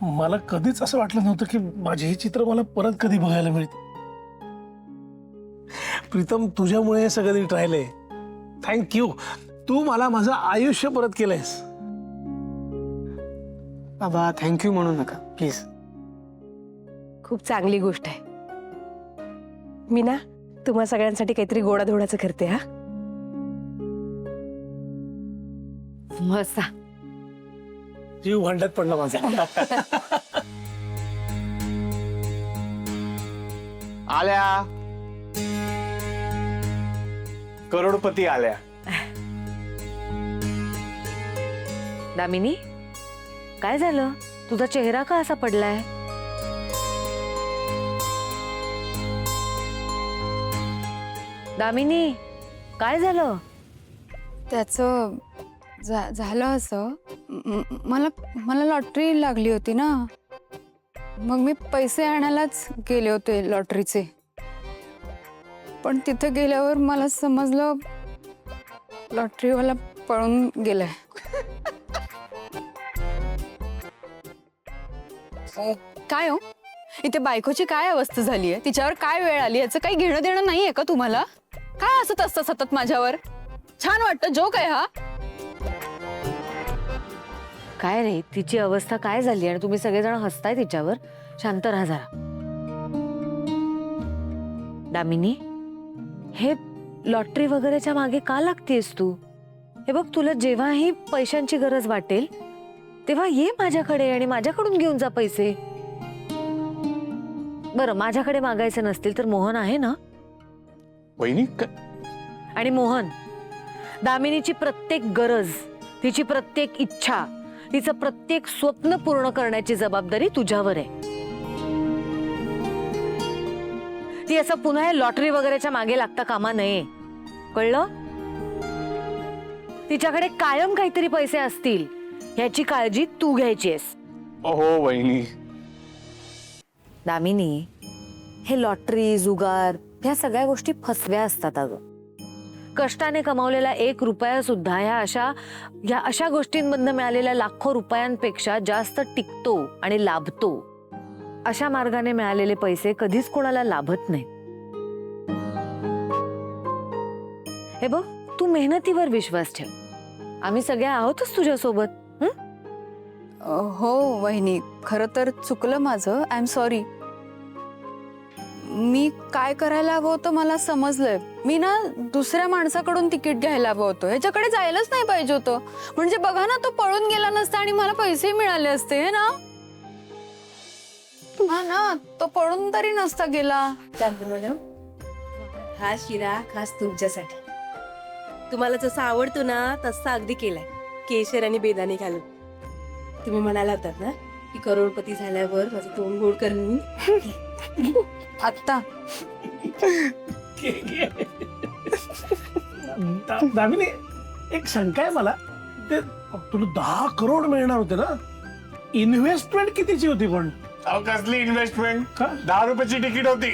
मला कधीच असं वाटलं नव्हतं की माझे हे चित्र मला परत कधी बघायला मिळते. प्रीतम, तुझ्यामुळे हे सगळं नीट राहिलंय. थँक्यू. तू मला माझं आयुष्य परत केलंयस. बाबा थँक्यू म्हणू नका प्लीज. खूप चांगली गोष्ट आहे. मी ना तुम्हा सगळ्यांसाठी काहीतरी गोडाधोडाचं करते. हा मस्त. जीव भांड्यात पडला माझा. आल्या करोडपती आल्या. दामिनी, काय झालं? तुझा चेहरा का असा पडलाय? दामिनी, काय झालं? त्याचं झालं असं, मला लॉटरी लागली होती ना, मग मी पैसे आणायलाच गेले होते लॉटरीचे. पण तिथे गेल्यावर मला समजलं लॉटरीवाला पळून गेलाय. काय हो, इथे बायकोची काय अवस्था झाली आहे, तिच्यावर काय वेळ आली याचं काही घेणं देणं नाहीये का तुम्हाला? काय हसत असतं सतत माझ्यावर? छान वाटतं, जोक आहे हा. काय रे, तिची अवस्था काय झाली आणि तुम्ही सगळेजण हसताय तिच्यावर? शांत राहा जरा. दामिनी, हे लॉटरी वगैरेच्या मागे का लागतेस तू? हे बघ, तुला जेव्हाही पैशांची गरज वाटेल तेव्हा ये माझ्याकडे आणि माझ्याकडून घेऊन जा पैसे. बरं, माझ्याकडे मागायचे नसतील तर मोहन आहे ना? वहिनी आणि मोहन, दामिनीची प्रत्येक गरज, तिची प्रत्येक इच्छा, तिचं प्रत्येक स्वप्न पूर्ण करण्याची जबाबदारी तुझ्यावर आहे. ती असं पुन्हा लॉटरी वगैरेच्या मागे लागता कामा नये, कळलं? तिच्याकडे कायम काहीतरी पैसे असतील ह्याची काळजी तू घ्यायचीस. हो वहिनी. दामिनी, हे लॉटरी, जुगार ह्या सगळ्या गोष्टी फसव्या असतात अगं. कष्टाने कमावलेला 1 रुपया सुद्धा ह्या अशा गोष्टींमधनं मिळालेल्या लाखो रुपयांपेक्षा जास्त टिकतो आणि लाभतो. अशा मार्गाने मिळालेले पैसे कधीच कोणाला लाभत नाही. हे बघ, तू मेहनतीवर विश्वास ठेव. आम्ही सगळे आहोतच तुझ्यासोबत. हो वहिनी, खरं तर चुकलं माझं. I am sorry. मी काय करायला हवं होतं मला समजलंय. मी ना दुसऱ्या माणसाकडून तिकीट घ्यायला हवं होतं, ह्याच्याकडे जायलाच नाही पाहिजे होतं. म्हणजे बघा ना, तो पळून गेला नसता आणि मला पैसे मिळाले असते. हे ना, हा ना, तो पळून तरी नसता गेला. मॅडम, हा शिरा खास तुमच्यासाठी. तुम्हाला जसं आवडतो ना तसा अगदी केलाय, केशर आणि बेदाणे घालून. तुम्ही म्हणाला होतात ना की करोडपती झाल्यावर माझं तोंड गोड करून. आत्ता दामिनी, एक शंका आहे मला. ते तुला 10 करोड मिळणार होते ना, इन्व्हेस्टमेंट कितीची होती? पण कसली इन्व्हेस्टमेंट? का? 10 रुपयाची तिकीट होती.